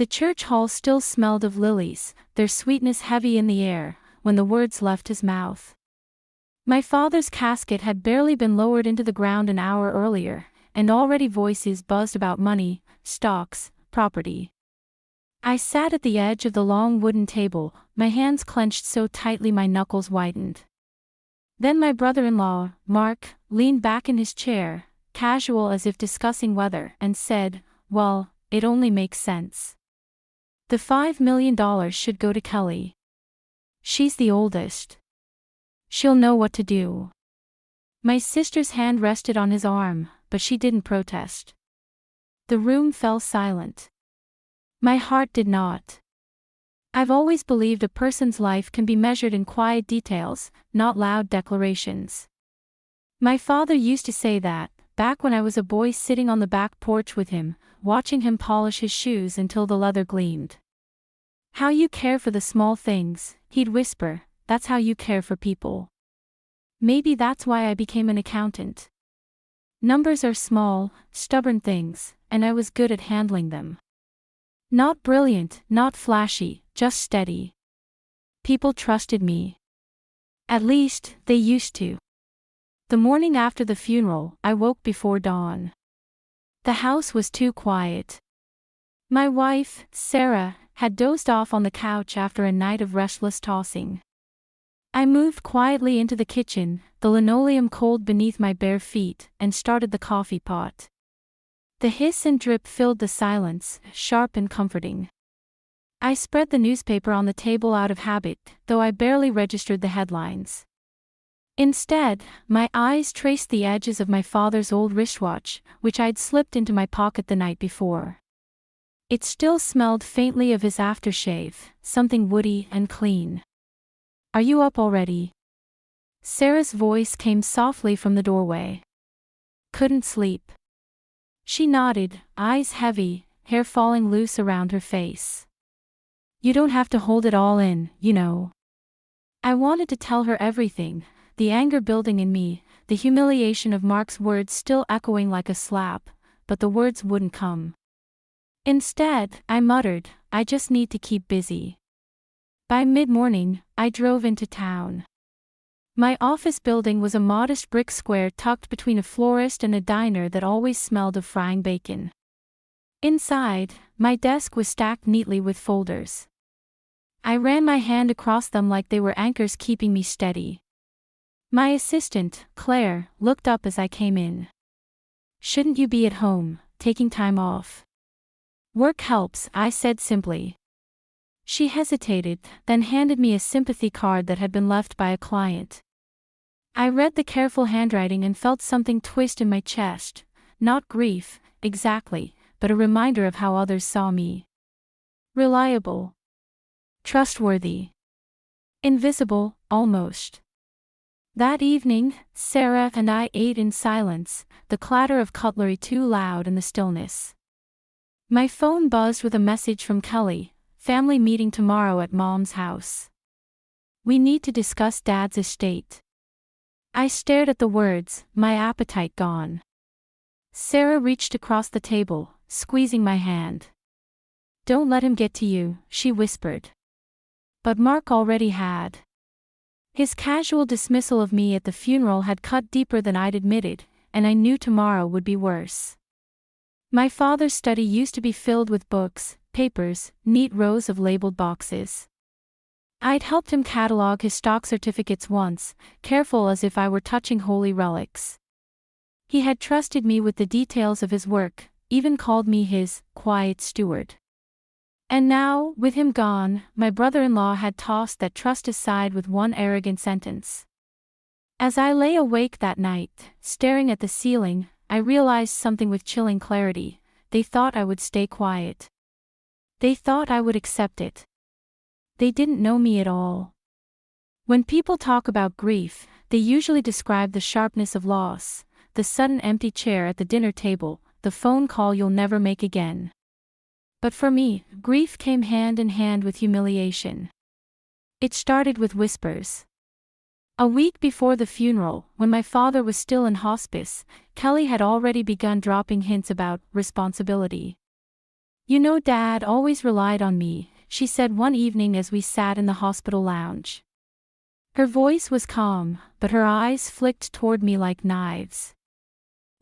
The church hall still smelled of lilies, their sweetness heavy in the air, when the words left his mouth. My father's casket had barely been lowered into the ground an hour earlier, and already voices buzzed about money, stocks, property. I sat at the edge of the long wooden table, my hands clenched so tightly my knuckles whitened. Then my brother-in-law, Mark, leaned back in his chair, casual as if discussing weather, and said, "Well, it only makes sense. The $5 million should go to Kelly. She's the oldest. She'll know what to do." My sister's hand rested on his arm, but she didn't protest. The room fell silent. My heart did not. I've always believed a person's life can be measured in quiet details, not loud declarations. My father used to say that, back when I was a boy sitting on the back porch with him, watching him polish his shoes until the leather gleamed. "How you care for the small things," he'd whisper, "that's how you care for people." Maybe that's why I became an accountant. Numbers are small, stubborn things, and I was good at handling them. Not brilliant, not flashy, just steady. People trusted me. At least, they used to. The morning after the funeral, I woke before dawn. The house was too quiet. My wife, Sarah, had dozed off on the couch after a night of restless tossing. I moved quietly into the kitchen, the linoleum cold beneath my bare feet, and started the coffee pot. The hiss and drip filled the silence, sharp and comforting. I spread the newspaper on the table out of habit, though I barely registered the headlines. Instead, my eyes traced the edges of my father's old wristwatch, which I'd slipped into my pocket the night before. It still smelled faintly of his aftershave, something woody and clean. "Are you up already?" Sarah's voice came softly from the doorway. "Couldn't sleep." She nodded, eyes heavy, hair falling loose around her face. "You don't have to hold it all in, you know." I wanted to tell her everything, the anger building in me, the humiliation of Mark's words still echoing like a slap, but the words wouldn't come. Instead, I muttered, "I just need to keep busy." By mid-morning, I drove into town. My office building was a modest brick square tucked between a florist and a diner that always smelled of frying bacon. Inside, my desk was stacked neatly with folders. I ran my hand across them like they were anchors keeping me steady. My assistant, Claire, looked up as I came in. "Shouldn't you be at home, taking time off?" "Work helps," I said simply. She hesitated, then handed me a sympathy card that had been left by a client. I read the careful handwriting and felt something twist in my chest, not grief, exactly, but a reminder of how others saw me. Reliable. Trustworthy. Invisible, almost. That evening, Sarah and I ate in silence, the clatter of cutlery too loud in the stillness. My phone buzzed with a message from Kelly. "Family meeting tomorrow at Mom's house. We need to discuss Dad's estate." I stared at the words, my appetite gone. Sarah reached across the table, squeezing my hand. "Don't let him get to you," she whispered. But Mark already had. His casual dismissal of me at the funeral had cut deeper than I'd admitted, and I knew tomorrow would be worse. My father's study used to be filled with books, papers, neat rows of labeled boxes. I'd helped him catalog his stock certificates once, careful as if I were touching holy relics. He had trusted me with the details of his work, even called me his quiet steward. And now, with him gone, my brother-in-law had tossed that trust aside with one arrogant sentence. As I lay awake that night, staring at the ceiling, I realized something with chilling clarity. They thought I would stay quiet. They thought I would accept it. They didn't know me at all. When people talk about grief, they usually describe the sharpness of loss, the sudden empty chair at the dinner table, the phone call you'll never make again. But for me, grief came hand in hand with humiliation. It started with whispers. A week before the funeral, when my father was still in hospice, Kelly had already begun dropping hints about responsibility. You know, Dad always relied on me, she said one evening as we sat in the hospital lounge. Her voice was calm, but her eyes flicked toward me like knives.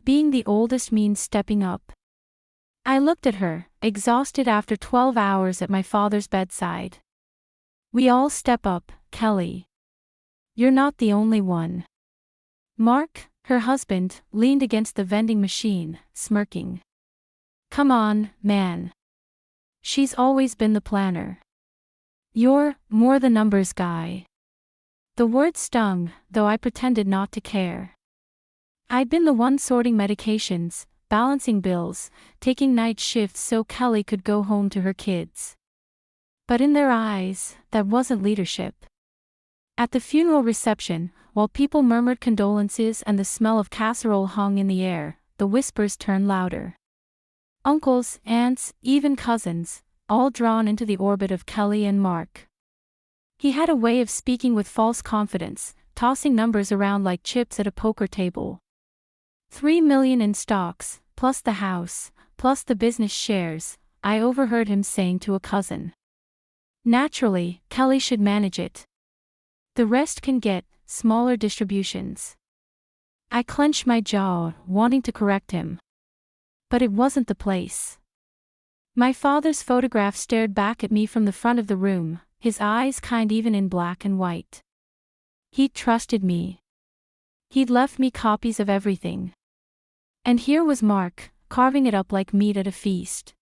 Being the oldest means stepping up. I looked at her, exhausted after 12 hours at my father's bedside. We all step up, Kelly. You're not the only one. Mark, her husband, leaned against the vending machine, smirking. Come on, man. She's always been the planner. You're more the numbers guy. The word stung, though I pretended not to care. I'd been the one sorting medications, balancing bills, taking night shifts so Kelly could go home to her kids. But in their eyes, that wasn't leadership. At the funeral reception, while people murmured condolences and the smell of casserole hung in the air, the whispers turned louder. Uncles, aunts, even cousins, all drawn into the orbit of Kelly and Mark. He had a way of speaking with false confidence, tossing numbers around like chips at a poker table. 3 million in stocks, plus the house, plus the business shares, I overheard him saying to a cousin. Naturally, Kelly should manage it. The rest can get smaller distributions. I clenched my jaw, wanting to correct him. But it wasn't the place. My father's photograph stared back at me from the front of the room, his eyes kind even in black and white. He'd trusted me. He'd left me copies of everything. And here was Mark, carving it up like meat at a feast.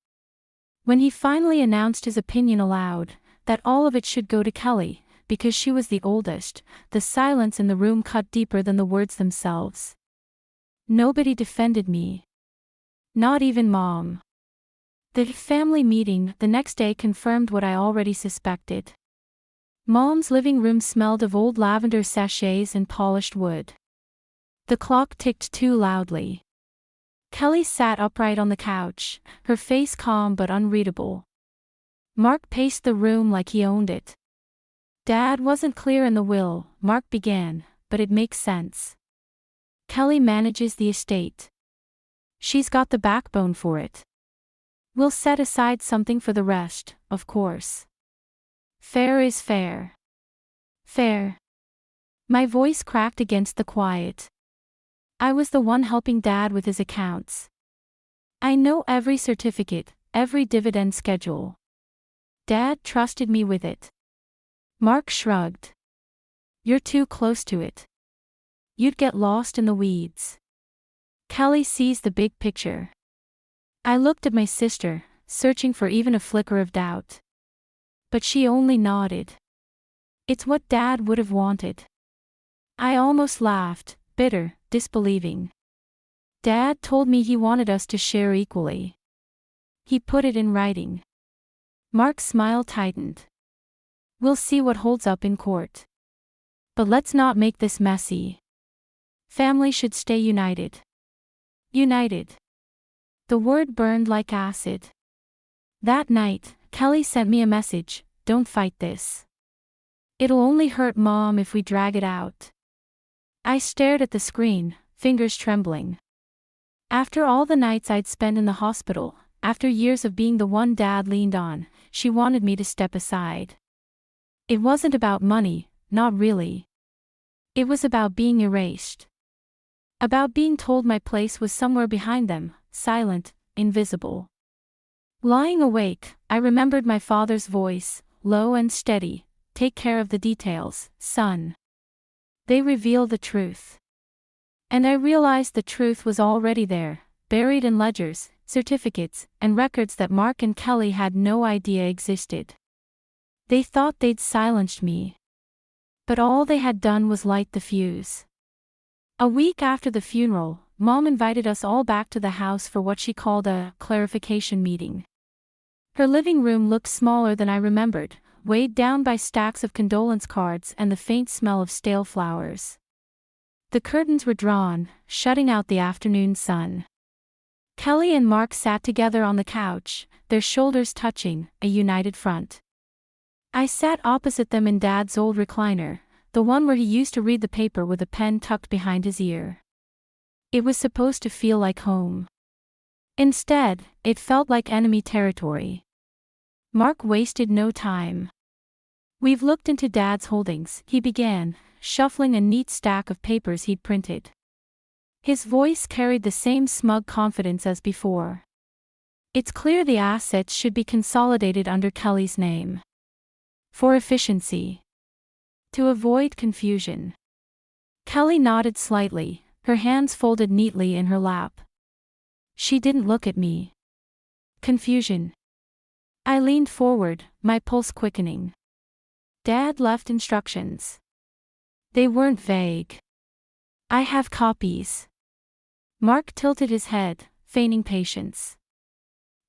When he finally announced his opinion aloud, that all of it should go to Kelly, because she was the oldest, the silence in the room cut deeper than the words themselves. Nobody defended me. Not even Mom. The family meeting the next day confirmed what I already suspected. Mom's living room smelled of old lavender sachets and polished wood. The clock ticked too loudly. Kelly sat upright on the couch, her face calm but unreadable. Mark paced the room like he owned it. Dad wasn't clear in the will, Mark began, but it makes sense. Kelly manages the estate. She's got the backbone for it. We'll set aside something for the rest, of course. Fair is fair. Fair. My voice cracked against the quiet. I was the one helping Dad with his accounts. I know every certificate, every dividend schedule. Dad trusted me with it. Mark shrugged. You're too close to it. You'd get lost in the weeds. Kelly sees the big picture. I looked at my sister, searching for even a flicker of doubt. But she only nodded. It's what Dad would have wanted. I almost laughed, bitter, disbelieving. Dad told me he wanted us to share equally. He put it in writing. Mark's smile tightened. We'll see what holds up in court. But let's not make this messy. Family should stay united. United. The word burned like acid. That night, Kelly sent me a message, don't fight this. It'll only hurt Mom if we drag it out. I stared at the screen, fingers trembling. After all the nights I'd spent in the hospital, after years of being the one Dad leaned on, she wanted me to step aside. It wasn't about money, not really. It was about being erased. About being told my place was somewhere behind them, silent, invisible. Lying awake, I remembered my father's voice, low and steady, take care of the details, son. They reveal the truth. And I realized the truth was already there, buried in ledgers, certificates, and records that Mark and Kelly had no idea existed. They thought they'd silenced me. But all they had done was light the fuse. A week after the funeral, Mom invited us all back to the house for what she called a clarification meeting. Her living room looked smaller than I remembered, weighed down by stacks of condolence cards and the faint smell of stale flowers. The curtains were drawn, shutting out the afternoon sun. Kelly and Mark sat together on the couch, their shoulders touching, a united front. I sat opposite them in Dad's old recliner, the one where he used to read the paper with a pen tucked behind his ear. It was supposed to feel like home. Instead, it felt like enemy territory. Mark wasted no time. "We've looked into Dad's holdings," he began, shuffling a neat stack of papers he'd printed. His voice carried the same smug confidence as before. "It's clear the assets should be consolidated under Kelly's name. For efficiency. To avoid confusion." Kelly nodded slightly, her hands folded neatly in her lap. She didn't look at me. "Confusion?" I leaned forward, my pulse quickening. "Dad left instructions. They weren't vague. I have copies." Mark tilted his head, feigning patience.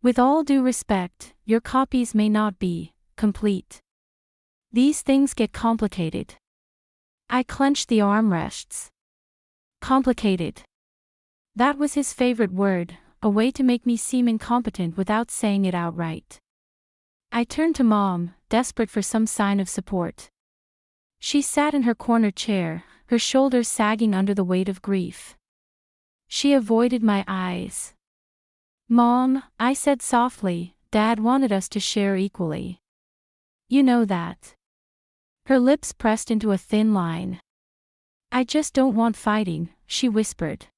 "With all due respect, your copies may not be complete. These things get complicated." I clenched the armrests. Complicated. That was his favorite word, a way to make me seem incompetent without saying it outright. I turned to Mom, desperate for some sign of support. She sat in her corner chair, her shoulders sagging under the weight of grief. She avoided my eyes. "Mom," I said softly, "Dad wanted us to share equally. You know that." Her lips pressed into a thin line. "I just don't want fighting," she whispered.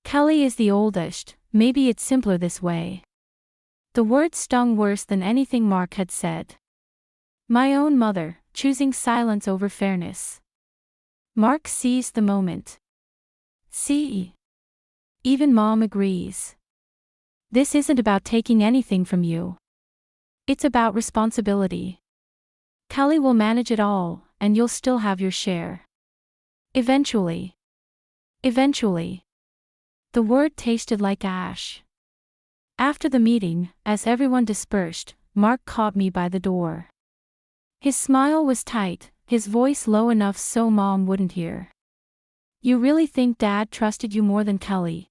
"Kelly is the oldest, maybe it's simpler this way." The words stung worse than anything Mark had said. My own mother, choosing silence over fairness. Mark seized the moment. "See? Even Mom agrees. This isn't about taking anything from you. It's about responsibility. Kelly will manage it all, and you'll still have your share. Eventually." Eventually. The word tasted like ash. After the meeting, as everyone dispersed, Mark caught me by the door. His smile was tight, his voice low enough so Mom wouldn't hear. "You really think Dad trusted you more than Kelly?"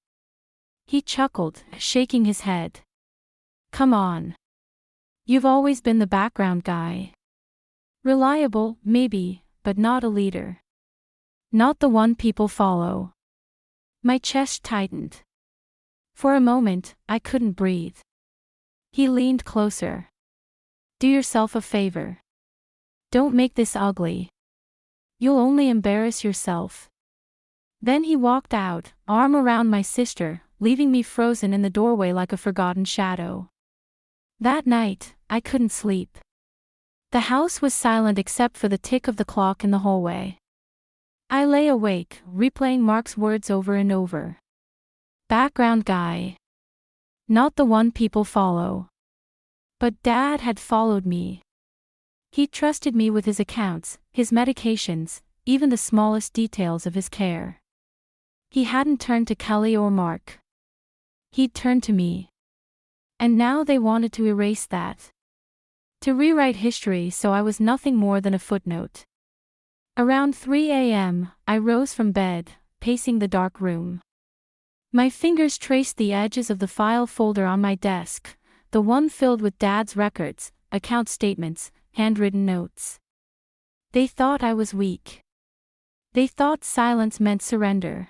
He chuckled, shaking his head. "Come on. You've always been the background guy. Reliable, maybe, but not a leader. Not the one people follow." My chest tightened. For a moment, I couldn't breathe. He leaned closer. "Do yourself a favor. Don't make this ugly. You'll only embarrass yourself." Then he walked out, arm around my sister, leaving me frozen in the doorway like a forgotten shadow. That night, I couldn't sleep. The house was silent except for the tick of the clock in the hallway. I lay awake, replaying Mark's words over and over. Background guy. Not the one people follow. But Dad had followed me. He trusted me with his accounts, his medications, even the smallest details of his care. He hadn't turned to Kelly or Mark. He'd turned to me. And now they wanted to erase that. To rewrite history so I was nothing more than a footnote. Around 3 a.m., I rose from bed, pacing the dark room. My fingers traced the edges of the file folder on my desk, the one filled with Dad's records, account statements, handwritten notes. They thought I was weak. They thought silence meant surrender.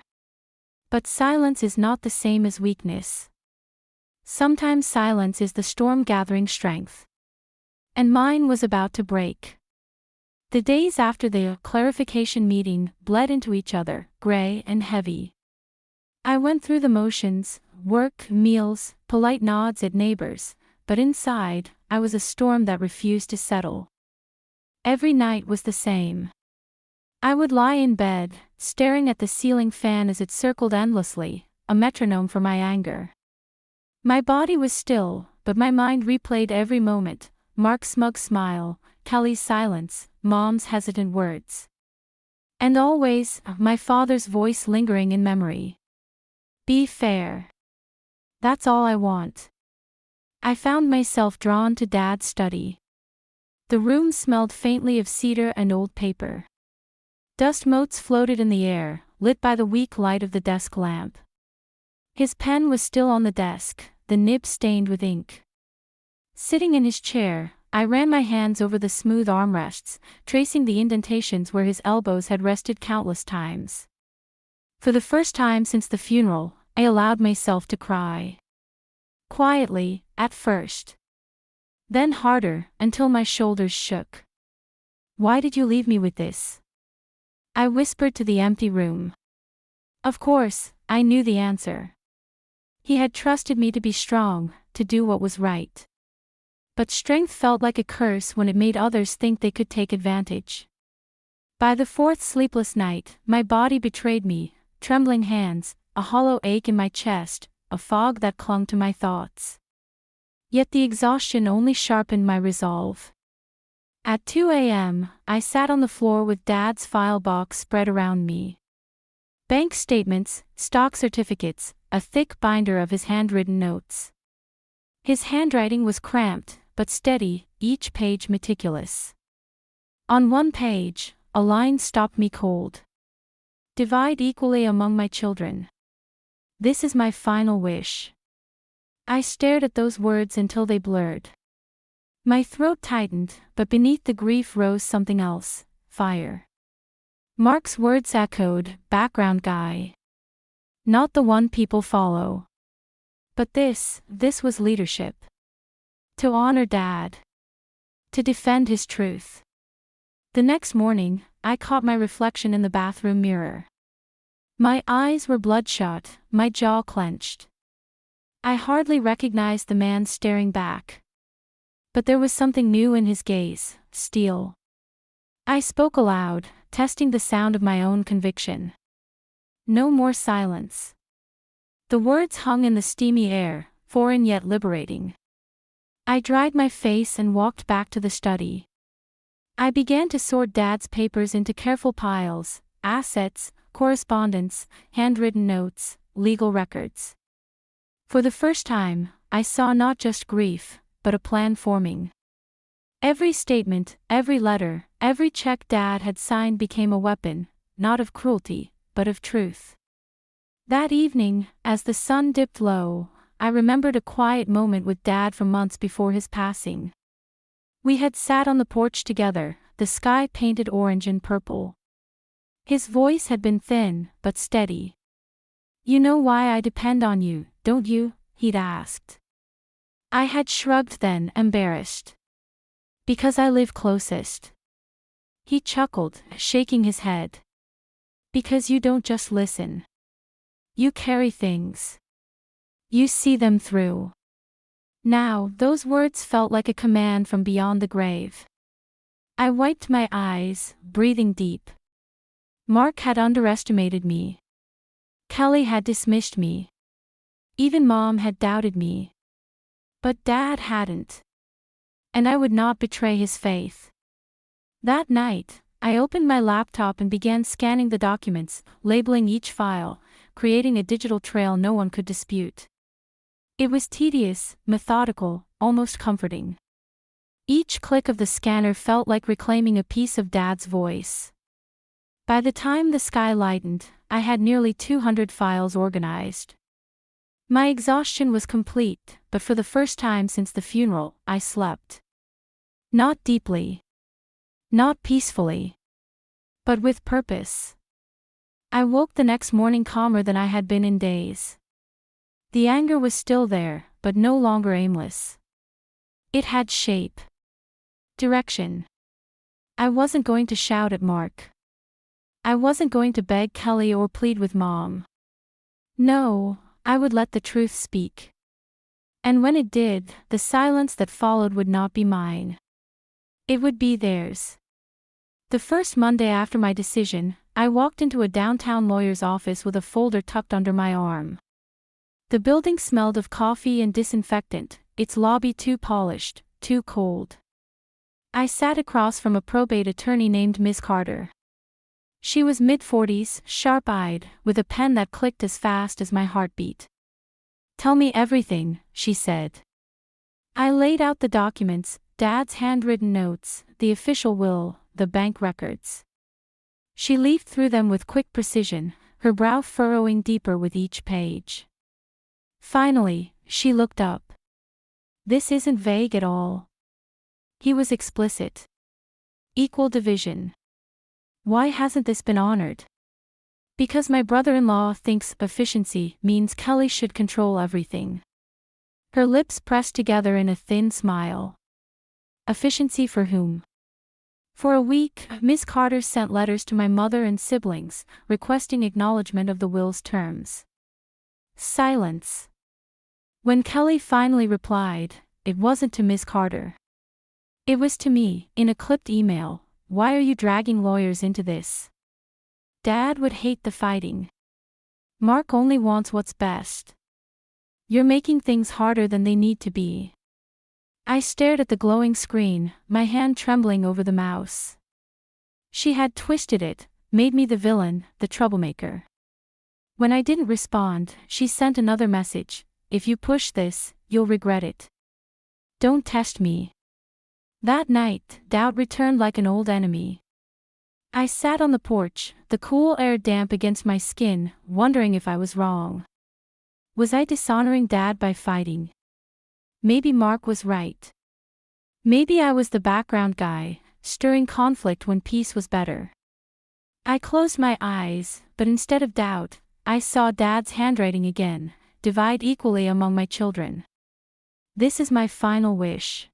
But silence is not the same as weakness. Sometimes silence is the storm gathering strength. And mine was about to break. The days after the clarification meeting bled into each other, gray and heavy. I went through the motions, work, meals, polite nods at neighbors, but inside, I was a storm that refused to settle. Every night was the same. I would lie in bed, staring at the ceiling fan as it circled endlessly, a metronome for my anger. My body was still, but my mind replayed every moment, Mark's smug smile, Kelly's silence, Mom's hesitant words. And always, my father's voice lingering in memory. Be fair. That's all I want. I found myself drawn to Dad's study. The room smelled faintly of cedar and old paper. Dust motes floated in the air, lit by the weak light of the desk lamp. His pen was still on the desk, the nib stained with ink. Sitting in his chair, I ran my hands over the smooth armrests, tracing the indentations where his elbows had rested countless times. For the first time since the funeral, I allowed myself to cry. Quietly, at first. Then harder, until my shoulders shook. Why did you leave me with this? I whispered to the empty room. Of course, I knew the answer. He had trusted me to be strong, to do what was right. But strength felt like a curse when it made others think they could take advantage. By the fourth sleepless night, my body betrayed me, trembling hands, a hollow ache in my chest, a fog that clung to my thoughts. Yet the exhaustion only sharpened my resolve. At 2 a.m., I sat on the floor with Dad's file box spread around me. Bank statements, stock certificates, a thick binder of his handwritten notes. His handwriting was cramped, but steady, each page meticulous. On one page, a line stopped me cold. Divide equally among my children. This is my final wish. I stared at those words until they blurred. My throat tightened, but beneath the grief rose something else, fire. Mark's words echoed, background guy. Not the one people follow. But this was leadership. To honor Dad. To defend his truth. The next morning, I caught my reflection in the bathroom mirror. My eyes were bloodshot, my jaw clenched. I hardly recognized the man staring back. But there was something new in his gaze, steel. I spoke aloud, testing the sound of my own conviction. No more silence. The words hung in the steamy air, foreign yet liberating. I dried my face and walked back to the study. I began to sort Dad's papers into careful piles, assets, correspondence, handwritten notes, legal records. For the first time, I saw not just grief, but a plan forming. Every statement, every letter, every check Dad had signed became a weapon, not of cruelty, but of truth. That evening, as the sun dipped low, I remembered a quiet moment with Dad from months before his passing. We had sat on the porch together, the sky painted orange and purple. His voice had been thin, but steady. You know why I depend on you, don't you? He'd asked. I had shrugged then, embarrassed. Because I live closest. He chuckled, shaking his head. Because you don't just listen. You carry things. You see them through. Now, those words felt like a command from beyond the grave. I wiped my eyes, breathing deep. Mark had underestimated me. Kelly had dismissed me. Even Mom had doubted me. But Dad hadn't. And I would not betray his faith. That night, I opened my laptop and began scanning the documents, labeling each file, creating a digital trail no one could dispute. It was tedious, methodical, almost comforting. Each click of the scanner felt like reclaiming a piece of Dad's voice. By the time the sky lightened, I had nearly 200 files organized. My exhaustion was complete, but for the first time since the funeral, I slept. Not deeply. Not peacefully. But with purpose. I woke the next morning calmer than I had been in days. The anger was still there, but no longer aimless. It had shape. Direction. I wasn't going to shout at Mark. I wasn't going to beg Kelly or plead with Mom. No, I would let the truth speak. And when it did, the silence that followed would not be mine. It would be theirs. The first Monday after my decision, I walked into a downtown lawyer's office with a folder tucked under my arm. The building smelled of coffee and disinfectant, its lobby too polished, too cold. I sat across from a probate attorney named Ms. Carter. She was mid-40s, sharp-eyed, with a pen that clicked as fast as my heartbeat. Tell me everything, she said. I laid out the documents, Dad's handwritten notes, the official will, the bank records. She leafed through them with quick precision, her brow furrowing deeper with each page. Finally, she looked up. This isn't vague at all. He was explicit. Equal division. Why hasn't this been honored? Because my brother-in-law thinks efficiency means Kelly should control everything. Her lips pressed together in a thin smile. Efficiency for whom? For a week, Miss Carter sent letters to my mother and siblings, requesting acknowledgement of the will's terms. Silence. When Kelly finally replied, it wasn't to Miss Carter. It was to me, in a clipped email. Why are you dragging lawyers into this? Dad would hate the fighting. Mark only wants what's best. You're making things harder than they need to be. I stared at the glowing screen, my hand trembling over the mouse. She had twisted it, made me the villain, the troublemaker. When I didn't respond, she sent another message. If you push this, you'll regret it. Don't test me. That night, doubt returned like an old enemy. I sat on the porch, the cool air damp against my skin, wondering if I was wrong. Was I dishonoring Dad by fighting? Maybe Mark was right. Maybe I was the background guy, stirring conflict when peace was better. I closed my eyes, but instead of doubt, I saw Dad's handwriting again, divide equally among my children. This is my final wish.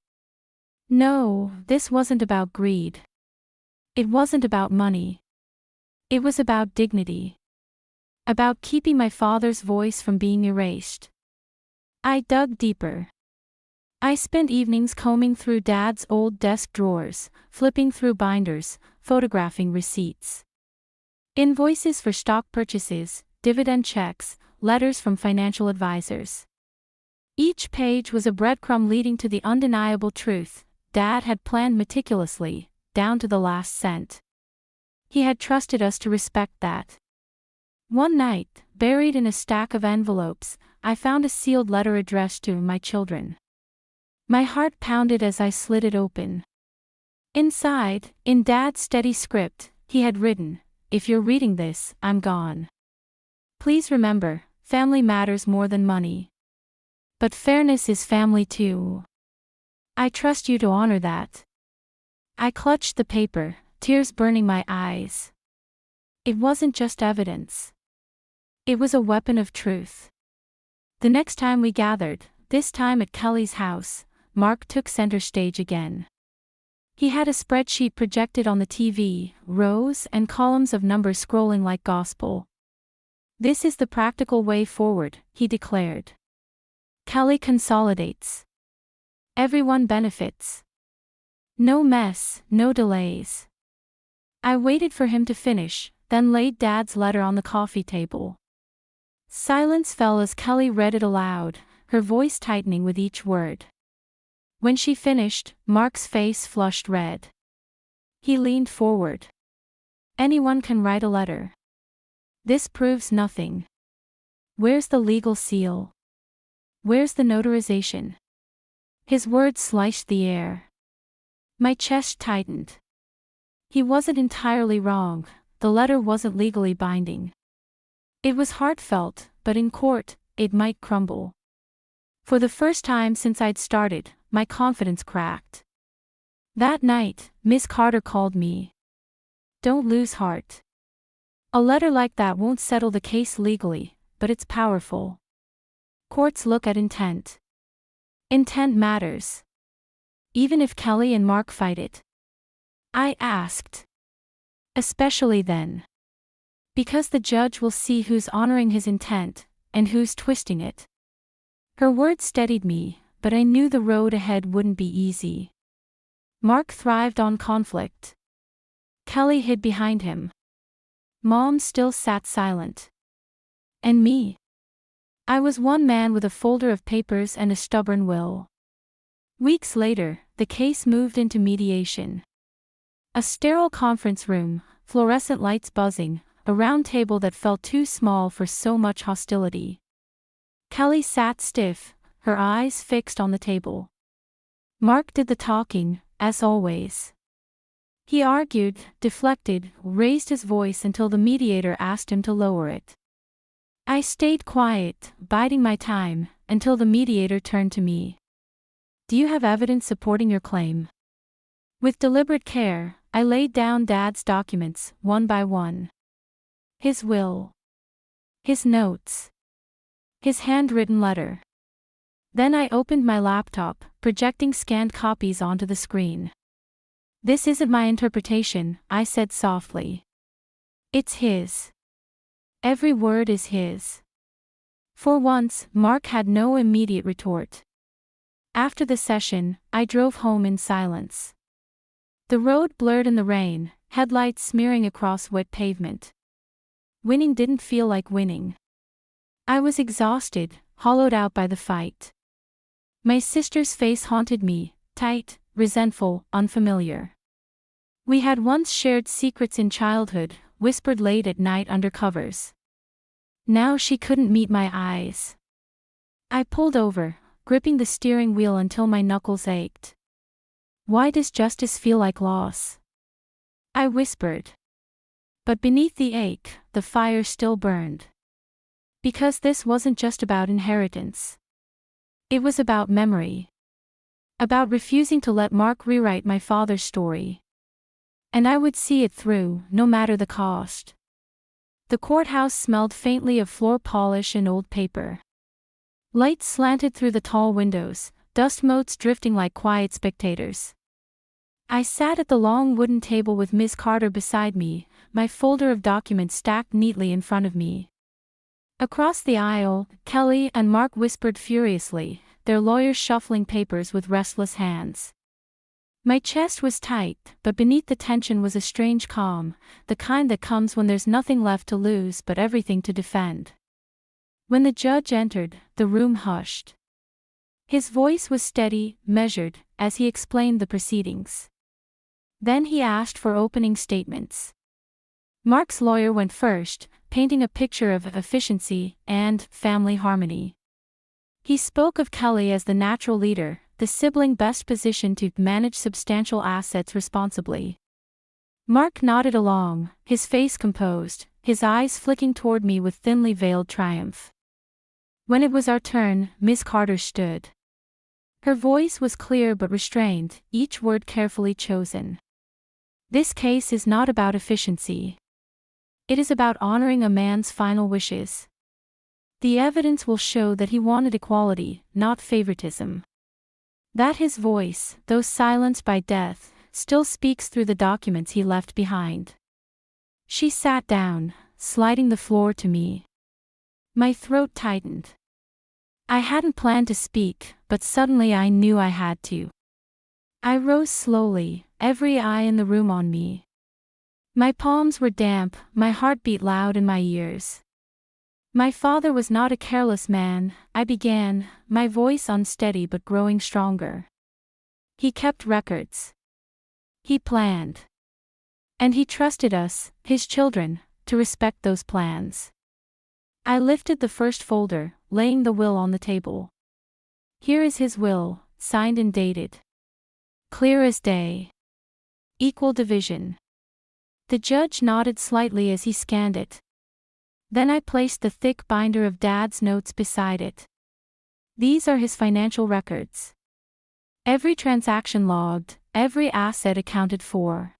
No, this wasn't about greed. It wasn't about money. It was about dignity. About keeping my father's voice from being erased. I dug deeper. I spent evenings combing through Dad's old desk drawers, flipping through binders, photographing receipts. Invoices for stock purchases, dividend checks, letters from financial advisors. Each page was a breadcrumb leading to the undeniable truth. Dad had planned meticulously, down to the last cent. He had trusted us to respect that. One night, buried in a stack of envelopes, I found a sealed letter addressed to my children. My heart pounded as I slid it open. Inside, in Dad's steady script, he had written, "If you're reading this, I'm gone. Please remember, family matters more than money. But fairness is family too. I trust you to honor that." I clutched the paper, tears burning my eyes. It wasn't just evidence. It was a weapon of truth. The next time we gathered, this time at Kelly's house, Mark took center stage again. He had a spreadsheet projected on the TV, rows and columns of numbers scrolling like gospel. "This is the practical way forward," he declared. "Kelly consolidates. Everyone benefits. No mess, no delays." I waited for him to finish, then laid Dad's letter on the coffee table. Silence fell as Kelly read it aloud, her voice tightening with each word. When she finished, Mark's face flushed red. He leaned forward. "Anyone can write a letter. This proves nothing. Where's the legal seal? Where's the notarization?" His words sliced the air. My chest tightened. He wasn't entirely wrong, the letter wasn't legally binding. It was heartfelt, but in court, it might crumble. For the first time since I'd started, my confidence cracked. That night, Miss Carter called me. "Don't lose heart. A letter like that won't settle the case legally, but it's powerful. Courts look at intent. Intent matters. Even if Kelly and Mark fight it." I asked. "Especially then. Because the judge will see who's honoring his intent, and who's twisting it." Her words steadied me, but I knew the road ahead wouldn't be easy. Mark thrived on conflict. Kelly hid behind him. Mom still sat silent. And me? I was one man with a folder of papers and a stubborn will. Weeks later, the case moved into mediation. A sterile conference room, fluorescent lights buzzing, a round table that felt too small for so much hostility. Kelly sat stiff, her eyes fixed on the table. Mark did the talking, as always. He argued, deflected, raised his voice until the mediator asked him to lower it. I stayed quiet, biding my time, until the mediator turned to me. "Do you have evidence supporting your claim?" With deliberate care, I laid down Dad's documents, one by one. His will. His notes. His handwritten letter. Then I opened my laptop, projecting scanned copies onto the screen. "This isn't my interpretation," I said softly. "It's his. Every word is his." For once, Mark had no immediate retort. After the session, I drove home in silence. The road blurred in the rain, headlights smearing across wet pavement. Winning didn't feel like winning. I was exhausted, hollowed out by the fight. My sister's face haunted me, tight, resentful, unfamiliar. We had once shared secrets in childhood, whispered late at night under covers. Now she couldn't meet my eyes. I pulled over, gripping the steering wheel until my knuckles ached. "Why does justice feel like loss?" I whispered. But beneath the ache, the fire still burned. Because this wasn't just about inheritance. It was about memory. About refusing to let Mark rewrite my father's story. And I would see it through, no matter the cost. The courthouse smelled faintly of floor polish and old paper. Lights slanted through the tall windows, dust motes drifting like quiet spectators. I sat at the long wooden table with Miss Carter beside me, my folder of documents stacked neatly in front of me. Across the aisle, Kelly and Mark whispered furiously, their lawyers shuffling papers with restless hands. My chest was tight, but beneath the tension was a strange calm, the kind that comes when there's nothing left to lose but everything to defend. When the judge entered, the room hushed. His voice was steady, measured, as he explained the proceedings. Then he asked for opening statements. Mark's lawyer went first, painting a picture of efficiency and family harmony. He spoke of Kelly as the natural leader, the sibling best positioned to manage substantial assets responsibly. Mark nodded along, his face composed, his eyes flicking toward me with thinly veiled triumph. When it was our turn, Miss Carter stood. Her voice was clear but restrained, each word carefully chosen. "This case is not about efficiency. It is about honoring a man's final wishes. The evidence will show that he wanted equality, not favoritism. That his voice, though silenced by death, still speaks through the documents he left behind." She sat down, sliding the floor to me. My throat tightened. I hadn't planned to speak, but suddenly I knew I had to. I rose slowly, every eye in the room on me. My palms were damp, my heart beat loud in my ears. "My father was not a careless man," I began, my voice unsteady but growing stronger. "He kept records. He planned. And he trusted us, his children, to respect those plans." I lifted the first folder, laying the will on the table. "Here is his will, signed and dated. Clear as day. Equal division." The judge nodded slightly as he scanned it. Then I placed the thick binder of Dad's notes beside it. "These are his financial records. Every transaction logged, every asset accounted for."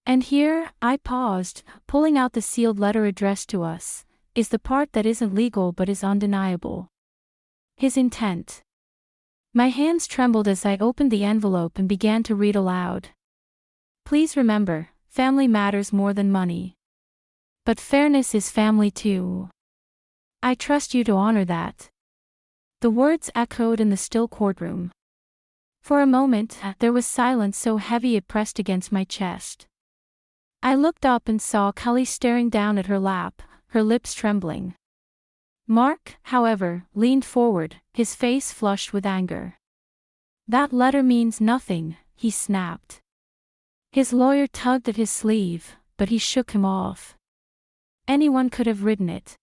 And here, I paused, pulling out the sealed letter addressed to us, is the part that isn't legal but is undeniable. His intent. My hands trembled as I opened the envelope and began to read aloud. "Please remember, family matters more than money. But fairness is family too. I trust you to honor that." The words echoed in the still courtroom. For a moment, there was silence so heavy it pressed against my chest. I looked up and saw Kelly staring down at her lap, her lips trembling. Mark, however, leaned forward, his face flushed with anger. "That letter means nothing," he snapped. His lawyer tugged at his sleeve, but he shook him off. "Anyone could have written it.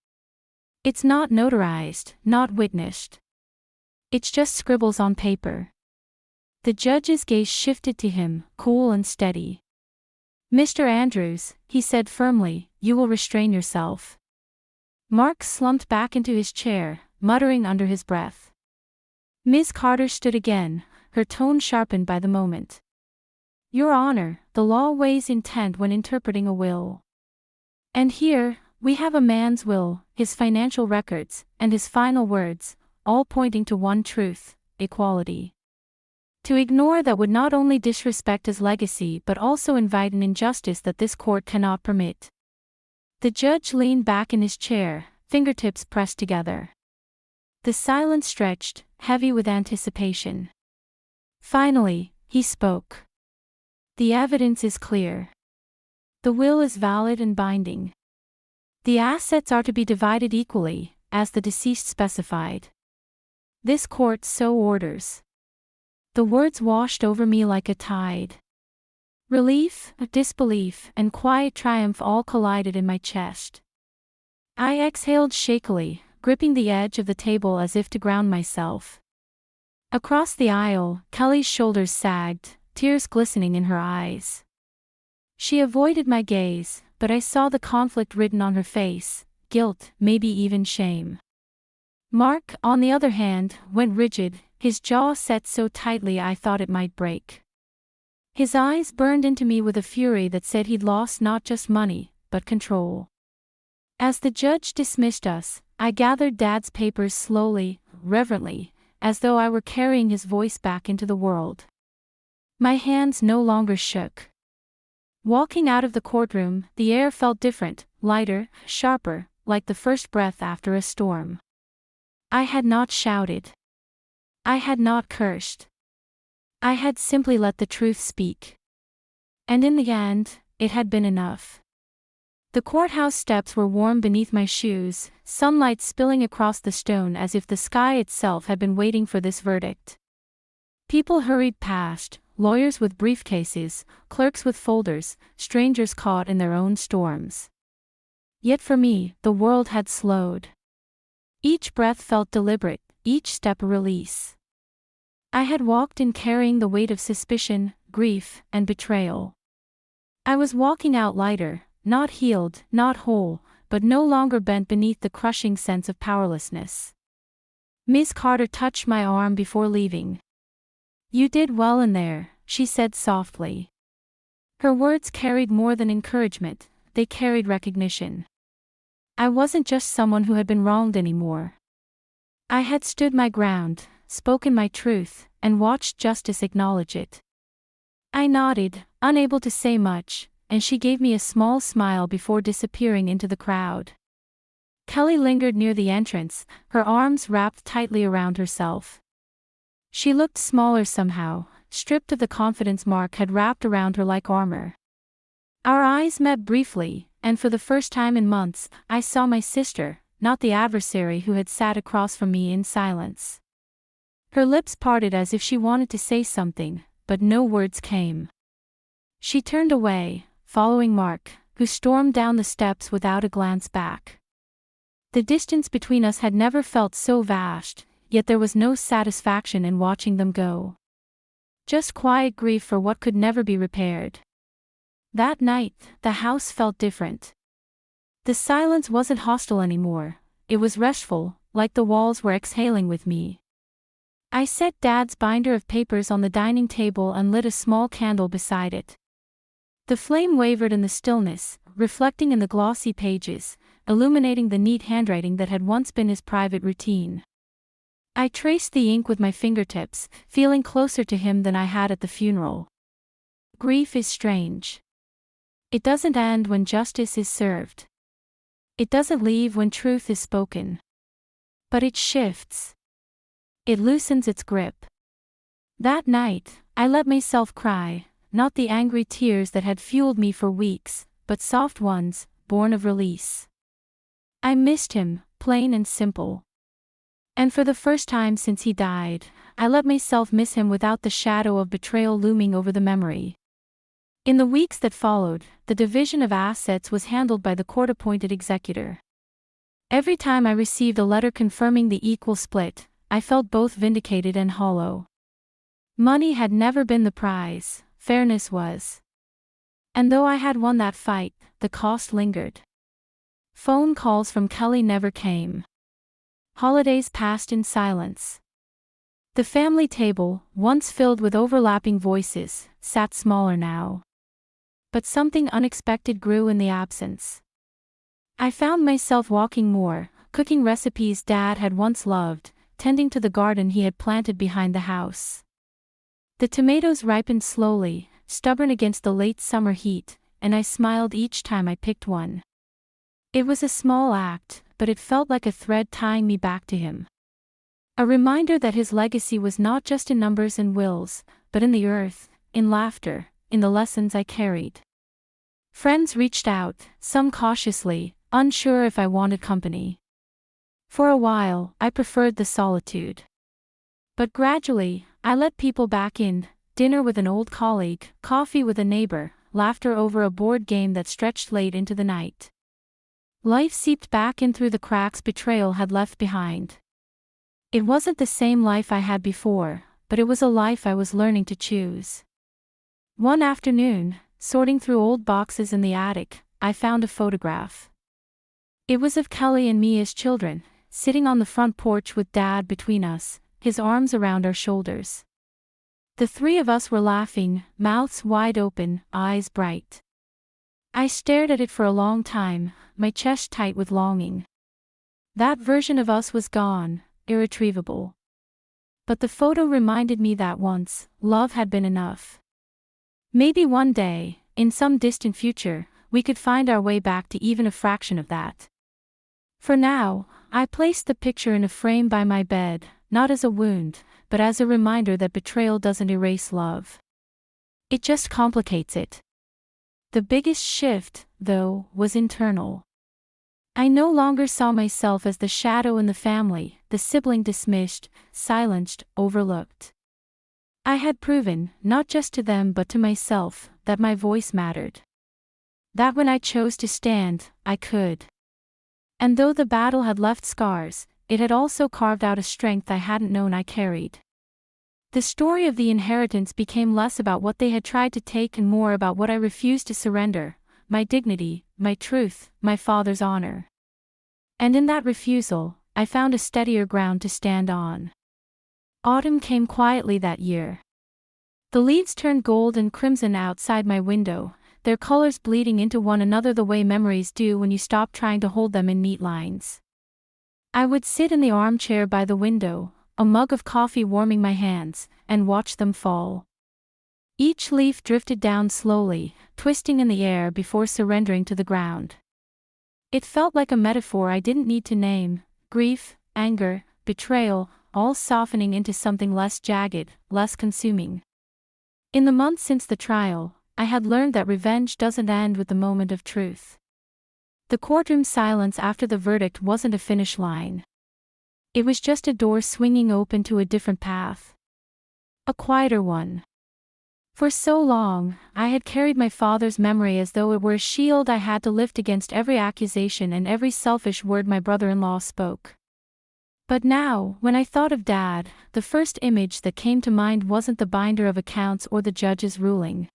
It's not notarized, not witnessed. It's just scribbles on paper." The judge's gaze shifted to him, cool and steady. "Mr. Andrews," he said firmly, "you will restrain yourself." Mark slumped back into his chair, muttering under his breath. Ms. Carter stood again, her tone sharpened by the moment. "Your Honor, the law weighs intent when interpreting a will. And here, we have a man's will, his financial records, and his final words, all pointing to one truth: equality. To ignore that would not only disrespect his legacy but also invite an injustice that this court cannot permit. The judge leaned back in his chair, fingertips pressed together. The silence stretched, heavy with anticipation. Finally, he spoke. The evidence is clear. The will is valid and binding. The assets are to be divided equally, as the deceased specified. This court so orders. The words washed over me like a tide. Relief, disbelief, and quiet triumph all collided in my chest. I exhaled shakily, gripping the edge of the table as if to ground myself. Across the aisle, Kelly's shoulders sagged, tears glistening in her eyes. She avoided my gaze, but I saw the conflict written on her face: guilt, maybe even shame. Mark, on the other hand, went rigid, his jaw set so tightly I thought it might break. His eyes burned into me with a fury that said he'd lost not just money, but control. As the judge dismissed us, I gathered Dad's papers slowly, reverently, as though I were carrying his voice back into the world. My hands no longer shook. Walking out of the courtroom, the air felt different, lighter, sharper, like the first breath after a storm. I had not shouted. I had not cursed. I had simply let the truth speak. And in the end, it had been enough. The courthouse steps were warm beneath my shoes, sunlight spilling across the stone as if the sky itself had been waiting for this verdict. People hurried past, lawyers with briefcases, clerks with folders, strangers caught in their own storms. Yet for me, the world had slowed. Each breath felt deliberate, each step a release. I had walked in carrying the weight of suspicion, grief, and betrayal. I was walking out lighter, not healed, not whole, but no longer bent beneath the crushing sense of powerlessness. Miss Carter touched my arm before leaving. "You did well in there," she said softly. Her words carried more than encouragement, they carried recognition. I wasn't just someone who had been wronged anymore. I had stood my ground, spoken my truth, and watched justice acknowledge it. I nodded, unable to say much, and she gave me a small smile before disappearing into the crowd. Kelly lingered near the entrance, her arms wrapped tightly around herself. She looked smaller somehow, stripped of the confidence Mark had wrapped around her like armor. Our eyes met briefly, and for the first time in months, I saw my sister, not the adversary who had sat across from me in silence. Her lips parted as if she wanted to say something, but no words came. She turned away, following Mark, who stormed down the steps without a glance back. The distance between us had never felt so vast, yet there was no satisfaction in watching them go. Just quiet grief for what could never be repaired. That night, the house felt different. The silence wasn't hostile anymore, it was restful, like the walls were exhaling with me. I set Dad's binder of papers on the dining table and lit a small candle beside it. The flame wavered in the stillness, reflecting in the glossy pages, illuminating the neat handwriting that had once been his private routine. I traced the ink with my fingertips, feeling closer to him than I had at the funeral. Grief is strange. It doesn't end when justice is served. It doesn't leave when truth is spoken. But it shifts. It loosens its grip. That night, I let myself cry, not the angry tears that had fueled me for weeks, but soft ones, born of release. I missed him, plain and simple. And for the first time since he died, I let myself miss him without the shadow of betrayal looming over the memory. In the weeks that followed, the division of assets was handled by the court-appointed executor. Every time I received a letter confirming the equal split, I felt both vindicated and hollow. Money had never been the prize, fairness was. And though I had won that fight, the cost lingered. Phone calls from Kelly never came. Holidays passed in silence. The family table, once filled with overlapping voices, sat smaller now. But something unexpected grew in the absence. I found myself walking more, cooking recipes Dad had once loved, tending to the garden he had planted behind the house. The tomatoes ripened slowly, stubborn against the late summer heat, and I smiled each time I picked one. It was a small act, but it felt like a thread tying me back to him. A reminder that his legacy was not just in numbers and wills, but in the earth, in laughter, in the lessons I carried. Friends reached out, some cautiously, unsure if I wanted company. For a while, I preferred the solitude. But gradually, I let people back in: dinner with an old colleague, coffee with a neighbor, laughter over a board game that stretched late into the night. Life seeped back in through the cracks Betrayal had left behind. It wasn't the same life I had before, but it was a life I was learning to choose. One afternoon, sorting through old boxes in the attic, I found a photograph. It was of Kelly and me as children, sitting on the front porch with Dad between us, his arms around our shoulders. The three of us were laughing, mouths wide open, eyes bright. I stared at it for a long time, my chest tight with longing. That version of us was gone, irretrievable. But the photo reminded me that once, love had been enough. Maybe one day, in some distant future, we could find our way back to even a fraction of that. For now, I placed the picture in a frame by my bed, not as a wound, but as a reminder that betrayal doesn't erase love. It just complicates it. The biggest shift, though, was internal. I no longer saw myself as the shadow in the family, the sibling dismissed, silenced, overlooked. I had proven, not just to them but to myself, that my voice mattered. That when I chose to stand, I could. And though the battle had left scars, it had also carved out a strength I hadn't known I carried. The story of the inheritance became less about what they had tried to take and more about what I refused to surrender: my dignity, my truth, my father's honor. And in that refusal, I found a steadier ground to stand on. Autumn came quietly that year. The leaves turned gold and crimson outside my window, their colors bleeding into one another the way memories do when you stop trying to hold them in neat lines. I would sit in the armchair by the window, a mug of coffee warming my hands, and watch them fall. Each leaf drifted down slowly, twisting in the air before surrendering to the ground. It felt like a metaphor I didn't need to name: grief, anger, betrayal, all softening into something less jagged, less consuming. In the months since the trial, I had learned that revenge doesn't end with the moment of truth. The courtroom silence after the verdict wasn't a finish line. It was just a door swinging open to a different path. A quieter one. For so long, I had carried my father's memory as though it were a shield I had to lift against every accusation and every selfish word my brother-in-law spoke. But now, when I thought of Dad, the first image that came to mind wasn't the binder of accounts or the judge's ruling.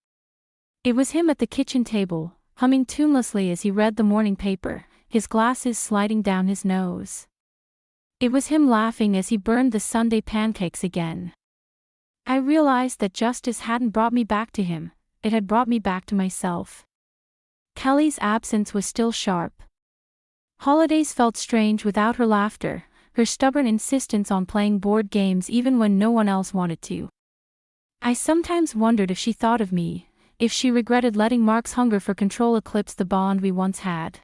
It was him at the kitchen table, humming tunelessly as he read the morning paper, his glasses sliding down his nose. It was him laughing as he burned the Sunday pancakes again. I realized that justice hadn't brought me back to him, it had brought me back to myself. Kelly's absence was still sharp. Holidays felt strange without her laughter, her stubborn insistence on playing board games even when no one else wanted to. I sometimes wondered if she thought of me, if she regretted letting Mark's hunger for control eclipse the bond we once had.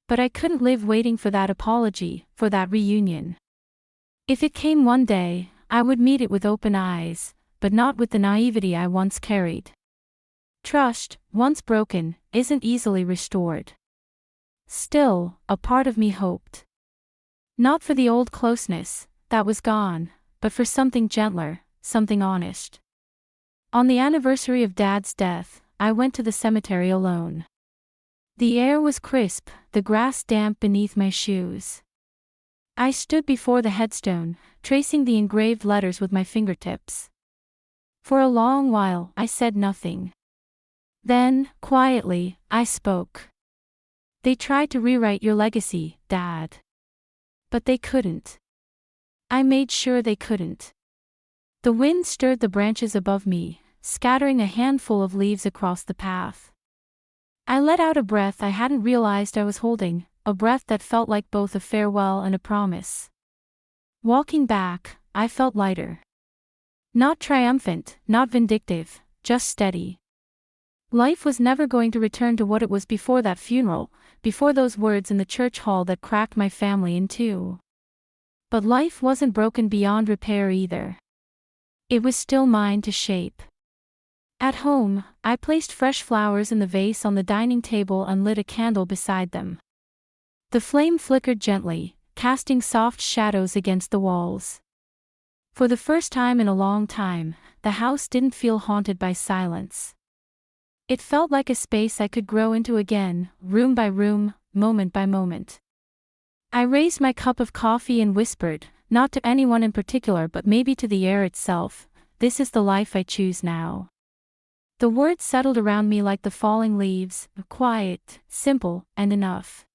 But I couldn't live waiting for that apology, for that reunion. If it came one day, I would meet it with open eyes, but not with the naivety I once carried. Trust, once broken, isn't easily restored. Still, a part of me hoped. Not for the old closeness, that was gone, but for something gentler, something honest. On the anniversary of Dad's death, I went to the cemetery alone. The air was crisp, the grass damp beneath my shoes. I stood before the headstone, tracing the engraved letters with my fingertips. For a long while, I said nothing. Then, quietly, I spoke. They tried to rewrite your legacy, Dad. But they couldn't. I made sure they couldn't. The wind stirred the branches above me, scattering a handful of leaves across the path. I let out a breath I hadn't realized I was holding, a breath that felt like both a farewell and a promise. Walking back, I felt lighter. Not triumphant, not vindictive, just steady. Life was never going to return to what it was before that funeral, before those words in the church hall that cracked my family in two. But life wasn't broken beyond repair either. It was still mine to shape. At home, I placed fresh flowers in the vase on the dining table and lit a candle beside them. The flame flickered gently, casting soft shadows against the walls. For the first time in a long time, the house didn't feel haunted by silence. It felt like a space I could grow into again, room by room, moment by moment. I raised my cup of coffee and whispered, not to anyone in particular but maybe to the air itself, "This is the life I choose now." The words settled around me like the falling leaves, quiet, simple, and enough.